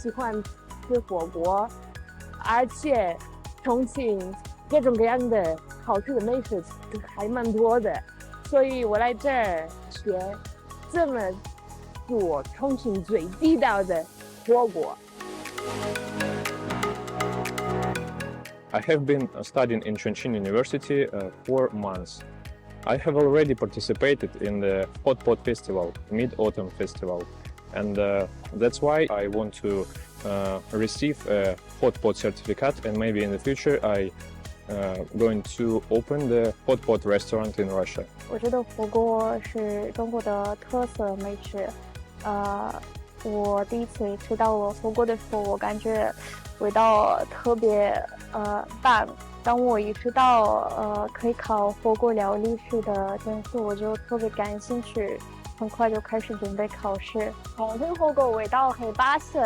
喜欢吃火锅，而且重庆各种各样的好吃的美食还蛮多的，所以我来这儿学怎么做重庆最地道的火锅。I have been studying in Chongqing University 4 months. I have already participated in the Hot Pot Festival, Mid-Autumn Festival, and that's why I want to receive a Hot Pot certificate, and maybe in the future I going to open the Hot Pot restaurant in Russia. 我觉得火锅是中国的特色美食。我第一次吃到火锅的时候，我感觉味道特别棒。当我意识到可以考火锅料理师的证书，我就特别感兴趣，很快就开始准备考试。重庆火锅味道很巴适。